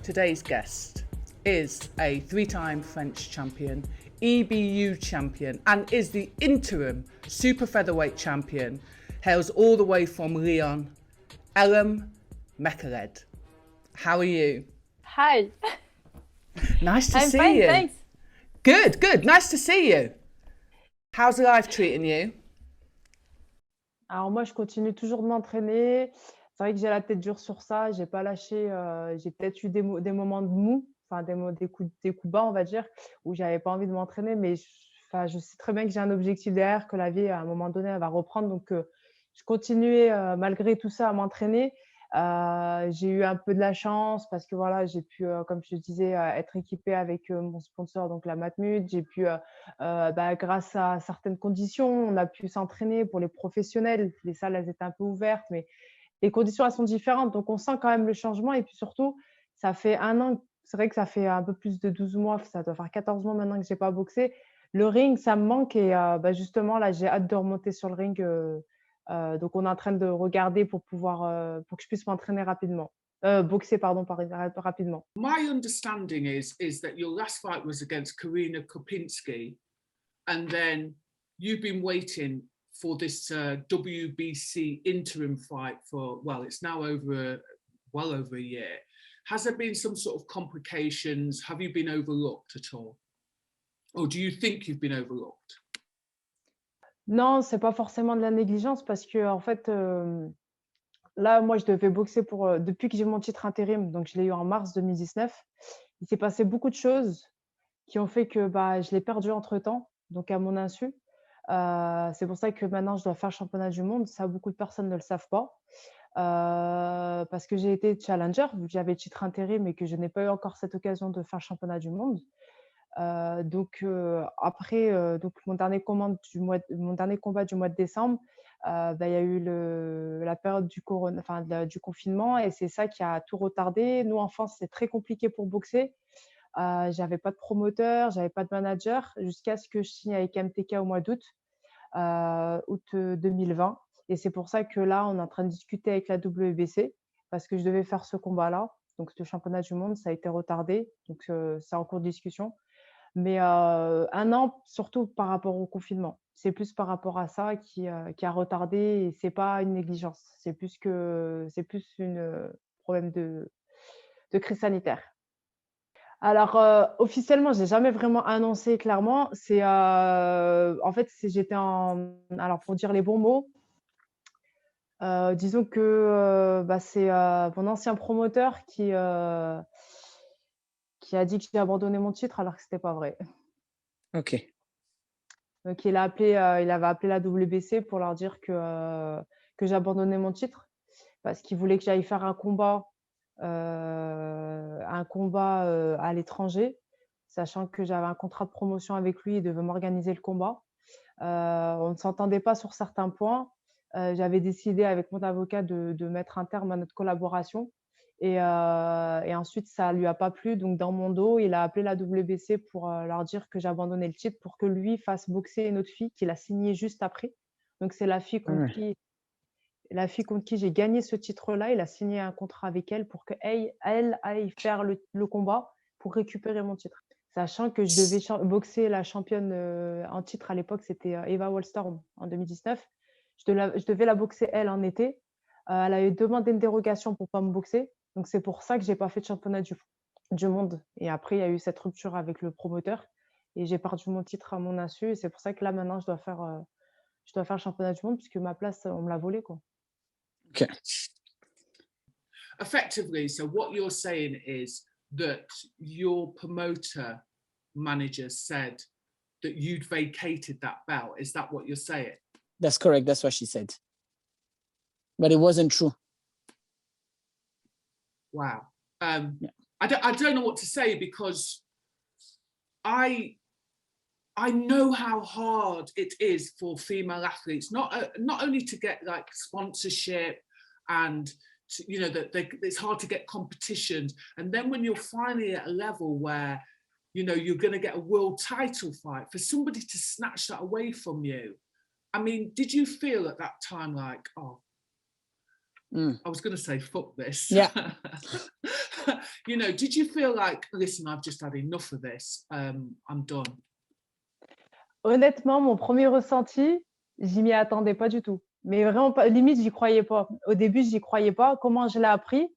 Today's guest is a three-time French champion, EBU champion, and is the interim super featherweight champion. Hails all the way from Lyon, Elam Mekhaled. How are you? Hi. Nice to I'm see fine, you. thanks. Good. Nice to see you. How's life treating you? Alors moi, je continue toujours de m'entraîner. C'est vrai que j'ai la tête dure sur ça. J'ai pas lâché. J'ai peut-être eu des moments de mou, enfin des coups bas, on va dire, où j'avais pas envie de m'entraîner. Mais enfin, je sais très bien que j'ai un objectif derrière, que la vie, à un moment donné, elle va reprendre. Donc, je continuais malgré tout ça à m'entraîner. J'ai eu un peu de la chance parce que voilà, j'ai pu, comme je te disais, être équipée avec mon sponsor, donc la Matmut. J'ai pu, grâce à certaines conditions, on a pu s'entraîner pour les professionnels. Les salles, elles étaient un peu ouvertes, mais les conditions, elles sont différentes. Donc, on sent quand même le changement. Et puis surtout, ça fait un an, c'est vrai que ça fait un peu plus de 12 mois, ça doit faire 14 mois maintenant que j'ai pas boxé. Le ring, ça me manque et justement, là, j'ai hâte de remonter sur le ring. Donc, on est en train de regarder pour pouvoir, pour que je puisse m'entraîner rapidement. Boxer, pardon, rapidement. My understanding is that your last fight was against Karina Kopinski, and then you've been waiting for this WBC interim fight for, well, it's now well over a year. Has there been some sort of complications? Have you been overlooked at all? Or do you think you've been overlooked? Non, c'est pas forcément de la négligence parce que en fait, là, moi, je devais boxer depuis que j'ai mon titre intérim, donc je l'ai eu en mars 2019. Il s'est passé beaucoup de choses qui ont fait que je l'ai perdu entre-temps, donc à mon insu. C'est pour ça que maintenant, je dois faire le championnat du monde. Ça, beaucoup de personnes ne le savent pas. Parce que j'ai été challenger, vu que j'avais le titre intérim et que je n'ai pas eu encore cette occasion de faire le championnat du monde. Après, donc mon dernier combat du mois de décembre, il y a eu la période du confinement et c'est ça qui a tout retardé. Nous, en France, c'est très compliqué pour boxer. J'avais pas de promoteur, j'avais pas de manager jusqu'à ce que je signe avec MTK au mois d'août, août 2020. Et c'est pour ça que là, on est en train de discuter avec la WBC parce que je devais faire ce combat-là. Donc, le championnat du monde, ça a été retardé. Donc, c'est en cours de discussion. Mais un an, surtout par rapport au confinement. C'est plus par rapport à ça qui a retardé et c'est pas une négligence. C'est plus un problème de crise sanitaire. Alors, officiellement, j'ai jamais vraiment annoncé clairement. En fait, alors pour dire les bons mots, disons que c'est mon ancien promoteur qui a dit que j'ai abandonné mon titre alors que c'était pas vrai. Ok. Donc, il avait appelé la WBC pour leur dire que j'ai abandonné mon titre parce qu'il voulait que j'aille faire un combat à l'étranger, sachant que j'avais un contrat de promotion avec lui, il devait m'organiser le combat. On ne s'entendait pas sur certains points. J'avais décidé avec mon avocat de mettre un terme à notre collaboration. Et ensuite, ça lui a pas plu. Donc, dans mon dos, il a appelé la WBC pour leur dire que j'ai abandonné le titre pour que lui fasse boxer une autre fille qu'il a signée juste après. Donc, c'est la fille contre qui j'ai gagné ce titre-là. Il a signé un contrat avec elle pour qu'elle aille faire le combat pour récupérer mon titre. Sachant que je devais boxer la championne en titre à l'époque, c'était Eva Wallstorm en 2019. Je devais la boxer elle en été. Elle a demandé une dérogation pour pas me boxer. Donc, c'est pour ça que j'ai pas fait de championnat du monde. Et après, il y a eu cette rupture avec le promoteur et j'ai perdu mon titre à mon insu. Et c'est pour ça que là, maintenant, je dois faire le championnat du monde puisque ma place, on me l'a volée, quoi. Okay. Effectively, so what you're saying is that your promoter manager said that you'd vacated that belt. Is that what you're saying? That's correct. That's what she said. But it wasn't true. Wow. Yeah. I don't know what to say because I know how hard it is for female athletes, not only to get like sponsorship and that it's hard to get competitions, and then when you're finally at a level where you're going to get a world title fight, for somebody to snatch that away from you. I mean, did you feel at that time like, I was going to say fuck this? Yeah. You know, did you feel like, listen, I've just had enough of this, I'm done? Honnêtement, mon premier ressenti, j'y m'y attendais pas du tout. Mais vraiment pas, limite, j'y croyais pas. Au début, j'y croyais pas. Comment je l'ai appris?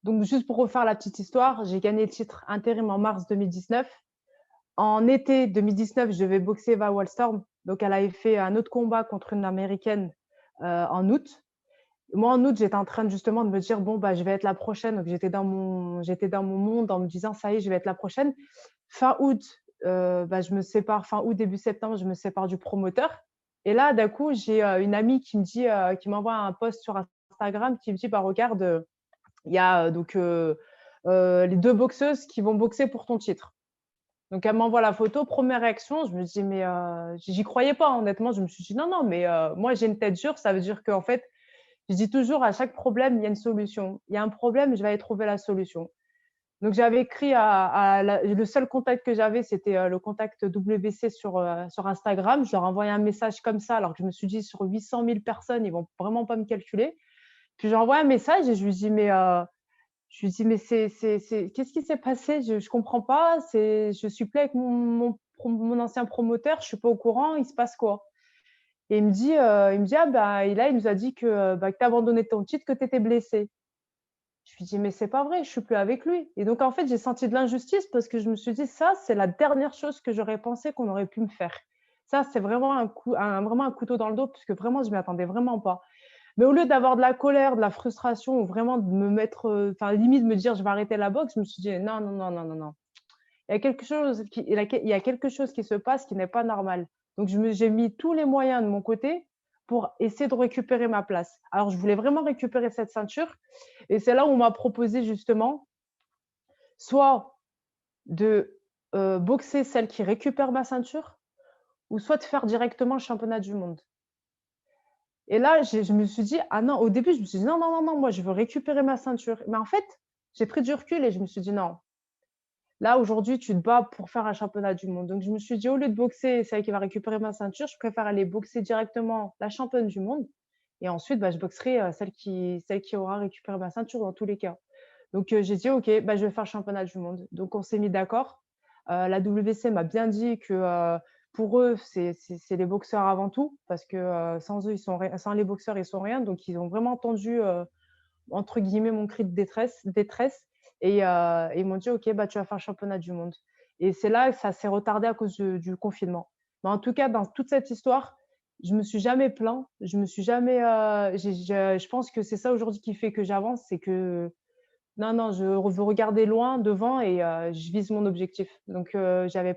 Donc, juste pour refaire la petite histoire, j'ai gagné le titre intérim en mars 2019. En été 2019, je devais boxer Eva Wallstorm. Donc, elle avait fait un autre combat contre une Américaine en août. Moi, en août, j'étais en train justement de me dire, bon, bah, je vais être la prochaine. Donc, j'étais dans mon monde en me disant, ça y est, je vais être la prochaine. Fin août, bah, je me sépare, fin août, début septembre, je me sépare du promoteur. Et là, d'un coup, j'ai une amie qui me dit, qui m'envoie un post sur Instagram qui me dit, bah, regarde, il y a les deux boxeuses qui vont boxer pour ton titre. Donc, elle m'envoie la photo. Première réaction, je me dis, mais j'y croyais pas, honnêtement. Je me suis dit, non, non, mais moi, j'ai une tête dure. Ça veut dire qu'en fait, je dis toujours, à chaque problème, il y a une solution. Il y a un problème, je vais aller trouver la solution. Donc, j'avais écrit le seul contact que j'avais, c'était le contact WBC sur Instagram. Je leur ai envoyé un message comme ça, alors que je me suis dit, sur 800 000 personnes, ils vont vraiment pas me calculer. Puis, j'ai envoyé un message et je lui dis, mais qu'est-ce qui s'est passé? Je comprends pas. Je suis plus avec mon ancien promoteur. Je suis pas au courant. Il se passe quoi? Et il me dit, ah bah, là, il nous a dit que tu as abandonné ton titre, que tu étais blessé. Je lui dis, mais c'est pas vrai, je suis plus avec lui. Et donc, en fait, j'ai senti de l'injustice parce que je me suis dit, ça, c'est la dernière chose que j'aurais pensé qu'on aurait pu me faire. Ça, c'est vraiment vraiment un couteau dans le dos parce que vraiment, je m'y attendais vraiment pas. Mais au lieu d'avoir de la colère, de la frustration ou vraiment de me mettre, enfin, limite de me dire, je vais arrêter la boxe, je me suis dit, non, non, non, non, non, non. Il y a quelque chose qui se passe qui n'est pas normal. Donc, j'ai mis tous les moyens de mon côté pour essayer de récupérer ma place. Alors, je voulais vraiment récupérer cette ceinture. Et c'est là où on m'a proposé justement soit de boxer celle qui récupère ma ceinture ou soit de faire directement le championnat du monde. Et là, je me suis dit, ah non, au début, je me suis dit, non, non, non, non, moi, je veux récupérer ma ceinture. Mais en fait, j'ai pris du recul et je me suis dit, non, là, aujourd'hui, tu te bats pour faire un championnat du monde. Donc, je me suis dit, au lieu de boxer celle qui va récupérer ma ceinture, je préfère aller boxer directement la championne du monde. Et ensuite, bah, je boxerai celle qui aura récupéré ma ceinture dans tous les cas. Donc, j'ai dit, OK, bah, je vais faire le championnat du monde. Donc, on s'est mis d'accord. La WBC m'a bien dit que pour eux, c'est les boxeurs avant tout, parce que sans eux, sans les boxeurs, ils sont rien. Donc, ils ont vraiment entendu, entre guillemets, mon cri de détresse. Et ils m'ont dit, OK, bah, tu vas faire le championnat du monde. Et c'est là que ça s'est retardé à cause du confinement. Mais en tout cas, dans toute cette histoire, je me suis jamais plaint. Je me suis jamais. Je pense que c'est ça aujourd'hui qui fait que j'avance, c'est que non, non, je veux regarder loin devant et je vise mon objectif. Donc, j'avais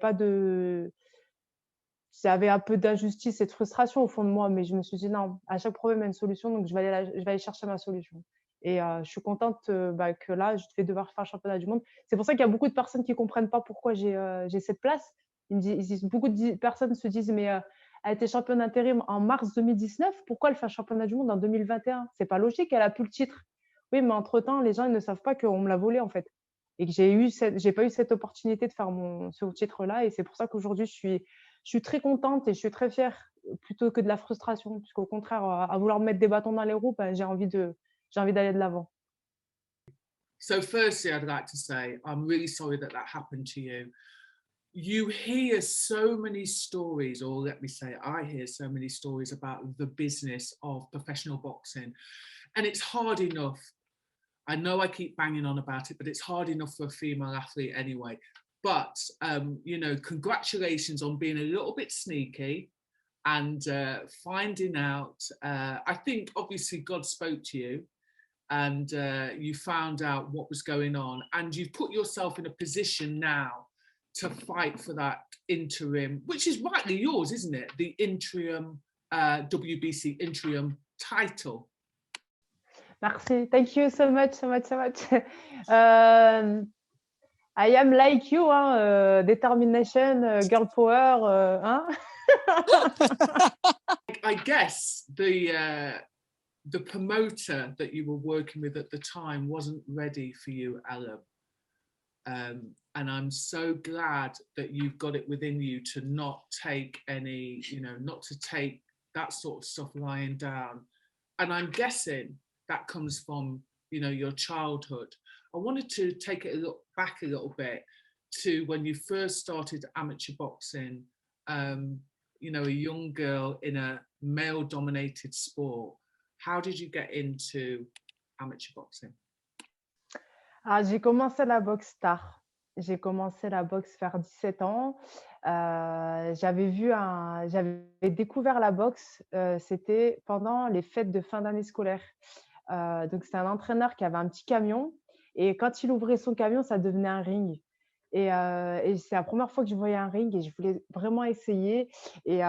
un peu d'injustice et de frustration au fond de moi, mais je me suis dit non, à chaque problème il y a une solution, donc je vais aller chercher ma solution. Et je suis contente bah, que là, je vais devoir faire le championnat du monde. C'est pour ça qu'il y a beaucoup de personnes qui ne comprennent pas pourquoi j'ai cette place. Beaucoup de personnes se disent, mais elle a été championne intérim en mars 2019, pourquoi elle fait un championnat du monde en 2021? C'est pas logique, elle a plus le titre. Oui, mais entre-temps, les gens ils ne savent pas qu'on me l'a volé en fait. Et que j'ai pas eu cette opportunité de faire ce titre-là. Et c'est pour ça qu'aujourd'hui, je suis très contente et je suis très fière plutôt que de la frustration. Parce qu'au contraire, à vouloir me mettre des bâtons dans les roues, ben, j'ai envie d'aller de l'avant. So firstly, I'd like to say, I'm really sorry that happened to you. You hear so many stories, or let me say, I hear so many stories about the business of professional boxing. And it's hard enough. I know I keep banging on about it, but it's hard enough for a female athlete anyway. But, you know, congratulations on being a little bit sneaky and finding out. I think obviously God spoke to you and you found out what was going on, and you've put yourself in a position now to fight for that interim, which is rightly yours, isn't it? The interim WBC interim title. Merci. Thank you so much, so much, so much. I am like you, hein, determination, girl power, hein? I guess the promoter that you were working with at the time wasn't ready for you, Ella. And I'm so glad that you've got it within you to not take any, you know, not to take that sort of stuff lying down. And I'm guessing that comes from you know, your childhood. I wanted to take it back a little bit to when you first started amateur boxing, you know, a young girl in a male-dominated sport. How did you get into amateur boxing? Ah, j'ai commencé la boxe tard. J'ai commencé la boxe vers 17 ans. J'avais découvert la boxe, c'était pendant les fêtes de fin d'année scolaire. Donc c'était un entraîneur qui avait un petit camion et quand il ouvrait son camion, ça devenait un ring et c'est la première fois que je voyais un ring et je voulais vraiment essayer et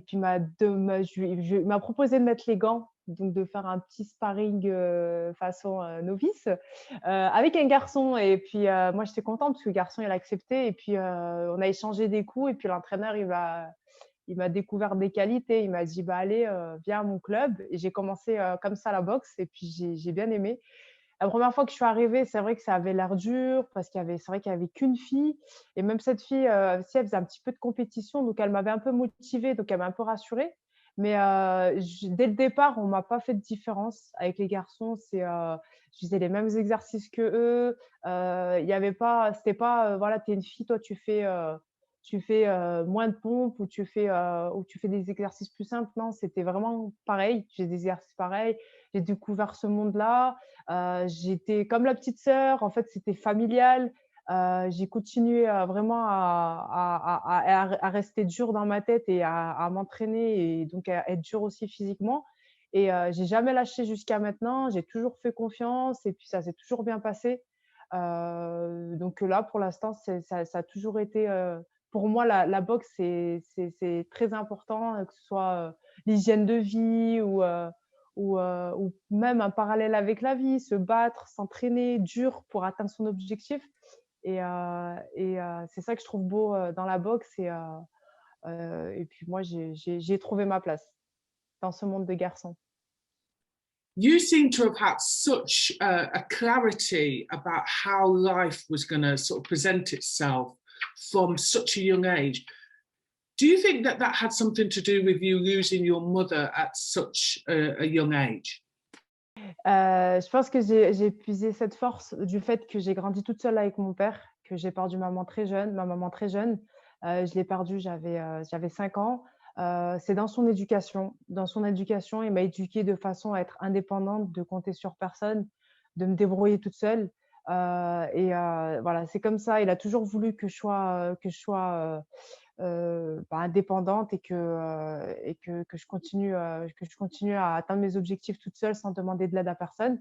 puis il m'a proposé de mettre les gants, donc de faire un petit sparring, façon, novice, avec un garçon et puis, moi j'étais contente parce que le garçon il a accepté et puis, on a échangé des coups et puis l'entraîneur il m'a découvert des qualités. Il m'a dit: «Bah, allez, viens à mon club» et j'ai commencé, comme ça la boxe et puis j'ai bien aimé. La première fois que je suis arrivée, c'est vrai que ça avait l'air dur parce c'est vrai qu'il y avait qu'une fille et même cette fille, si elle faisait un petit peu de compétition, donc elle m'avait un peu motivée, donc elle m'a un peu rassurée. Mais, dès le départ, on m'a pas fait de différence avec les garçons. Je faisais les mêmes exercices qu'eux, il y avait pas c'était pas, voilà, tu es une fille, toi tu fais moins de pompes ou tu fais des exercices plus simples. Non, c'était vraiment pareil. J'ai des exercices pareils. J'ai découvert ce monde-là. J'étais comme la petite sœur. En fait, c'était familial. J'ai continué vraiment à rester dure dans ma tête et à m'entraîner et donc à être dure aussi physiquement. Et j'ai jamais lâché jusqu'à maintenant. J'ai toujours fait confiance et puis ça s'est toujours bien passé. Donc là, pour l'instant, ça a toujours été, pour moi, la boxe, c'est très important, que ce soit, l'hygiène de vie ou même un parallèle avec la vie, se battre, s'entraîner dur pour atteindre son objectif et c'est ça que je trouve beau, dans la boxe et puis moi, j'ai trouvé ma place dans ce monde de garçons. You seem to have had such a clarity about how life was going to sort of present itself from such a young age. Do you think that that had something to do with you losing your mother at such a young age? Je pense que j'ai puisé cette force du fait que j'ai grandi toute seule avec mon père, que j'ai perdu ma maman très jeune. Je l'ai perdue, j'avais 5 ans. C'est dans son éducation. Dans son éducation, il m'a éduquée de façon à être indépendante, de compter sur personne, de me débrouiller toute seule. Voilà, c'est comme ça. Il a toujours voulu que je sois indépendante et que je continue à atteindre mes objectifs toute seule sans demander de l'aide à personne.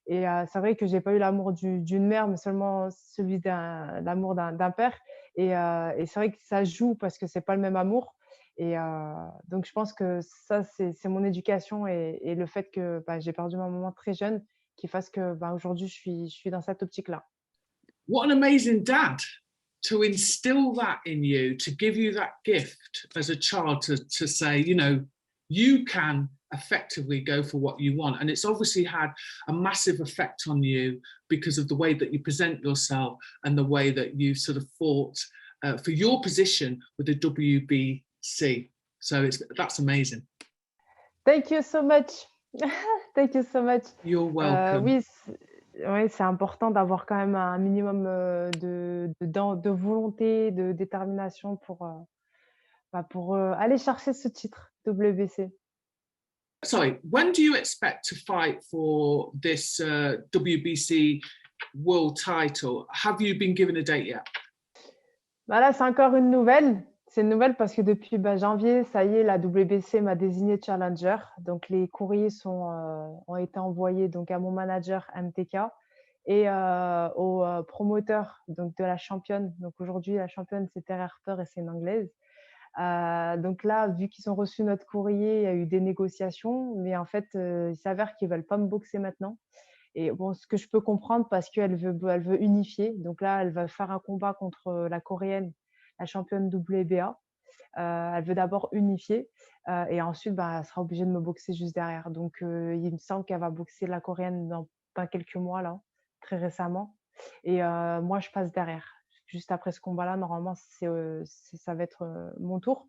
Et c'est vrai que j'ai pas eu l'amour d'une mère, mais seulement l'amour d'un père. Et c'est vrai que ça joue parce que c'est pas le même amour. Donc je pense que ça, c'est mon éducation et le fait que j'ai perdu ma maman très jeune qui fasse que aujourd'hui je suis dans cette optique-là. What an amazing dad to instill that in you, to give you that gift as a child to say, you know, you can effectively go for what you want. And it's obviously had a massive effect on you because of the way that you present yourself and the way that you sort of fought for your position with the WBC. So that's amazing. Thank you so much. Thank you so much. You're welcome. Oui, ouais, c'est important d'avoir quand même un minimum, de volonté, de détermination pour aller chercher ce titre WBC. Sorry, when do you expect to fight for this WBC world title? Have you been given a date yet? Là, c'est encore une nouvelle. C'est une nouvelle parce que depuis, janvier, ça y est, la WBC m'a désigné challenger. Donc les courriers ont été envoyés donc à mon manager MTK et au promoteur donc de la championne. Donc aujourd'hui, la championne, c'est Terry Harper et c'est une Anglaise. Donc là, vu qu'ils ont reçu notre courrier, il y a eu des négociations, mais en fait, il s'avère qu'ils veulent pas me boxer maintenant. Et bon, ce que je peux comprendre parce qu'elle veut unifier. Donc là, elle va faire un combat contre la coréenne, la championne WBA. Elle veut d'abord unifier et ensuite, elle sera obligée de me boxer juste derrière. Donc, il me semble qu'elle va boxer la coréenne dans pas quelques mois là, très récemment. Et moi, je passe derrière. Juste après ce combat-là, normalement, ça va être mon tour.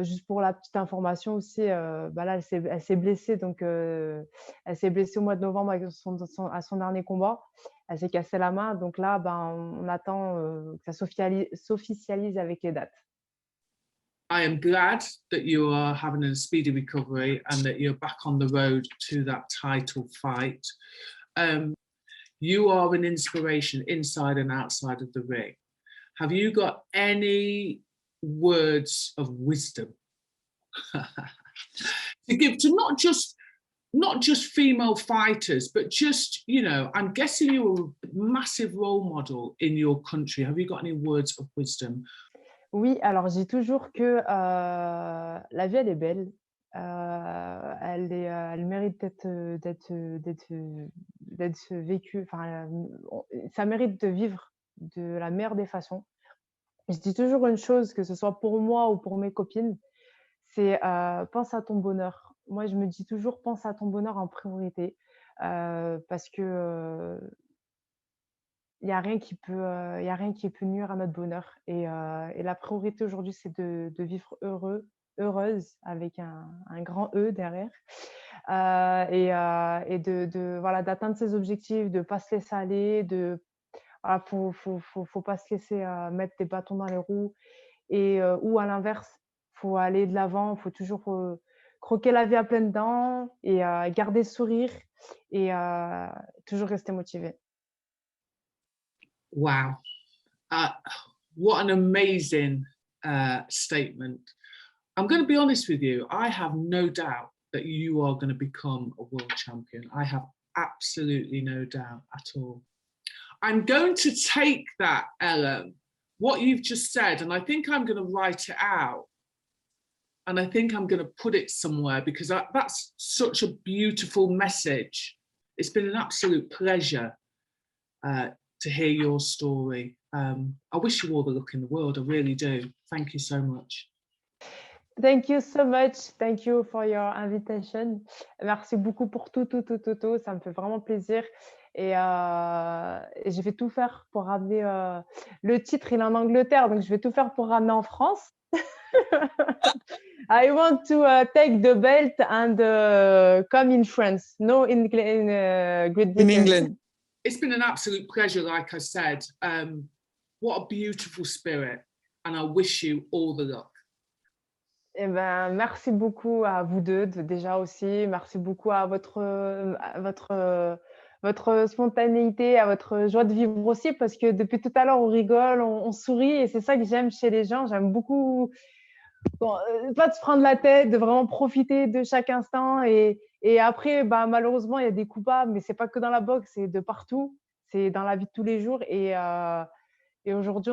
Juste pour la petite information aussi, bah là, elle s'est blessée, donc elle s'est blessée au mois de novembre avec à son dernier combat. Elle s'est cassé la main, donc là, ben, on attend que ça s'officialise avec les dates. I am glad that you are having a speedy recovery and that you're back on the road to that title fight. You are an inspiration inside and outside of the ring. Have you got any words of wisdom to give to not just female fighters, but just, you know, I'm guessing you're a massive role model in your country. Have you got any words of wisdom? Oui, alors je dis toujours que la vie, elle est belle. Elle mérite d'être vécue. Enfin, ça mérite de vivre de la meilleure des façons. Je dis toujours une chose, que ce soit pour moi ou pour mes copines, c'est pense à ton bonheur. Moi, je me dis toujours, pense à ton bonheur en priorité, parce que il n'y a rien qui peut, y a rien qui peut nuire à notre bonheur. Et la priorité aujourd'hui, c'est de vivre heureuse avec un grand E derrière. Voilà, d'atteindre ses objectifs, de ne pas se laisser aller, voilà, faut pas se laisser mettre des bâtons dans les roues. Ou à l'inverse, faut aller de l'avant, faut toujours croquer la vie à pleines dents et garder le sourire et toujours rester motivé. Wow. What an amazing statement. I'm going to be honest with you. I have no doubt that you are going to become a world champion. I have absolutely no doubt at all. I'm going to take that, Ellen, what you've just said, and I think I'm going to write it out. And I think I'm going to put it somewhere because that's such a beautiful message. It's been an absolute pleasure to hear your story. I wish you all the luck in the world. I really do. Thank you so much. Thank you so much. Thank you for your invitation. Merci beaucoup pour tout. Ça me fait vraiment plaisir. Et je vais tout faire pour ramener le titre. Il est en Angleterre, donc je vais tout faire pour ramener en France. I want to take the belt and come in France. No, in Great Britain. In England. It's been an absolute pleasure, like I said. What a beautiful spirit. And I wish you all the luck. Eh ben, merci beaucoup à vous deux déjà aussi. Merci beaucoup à votre spontanéité, à votre joie de vivre aussi, parce que depuis tout à l'heure, on rigole, on sourit, et c'est ça que j'aime chez les gens. J'aime beaucoup pas de se prendre la tête, de vraiment profiter de chaque instant. Et après, bah, malheureusement, il y a des coupables, mais c'est pas que dans la boxe, c'est de partout. C'est dans la vie de tous les jours. Et aujourd'hui,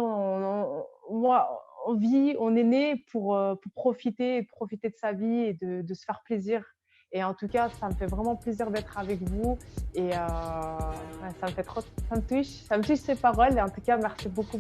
on vit, on est né pour profiter de sa vie et de se faire plaisir. Et en tout cas, ça me fait vraiment plaisir d'être avec vous. Et ça me touche ces paroles. Et en tout cas, merci beaucoup.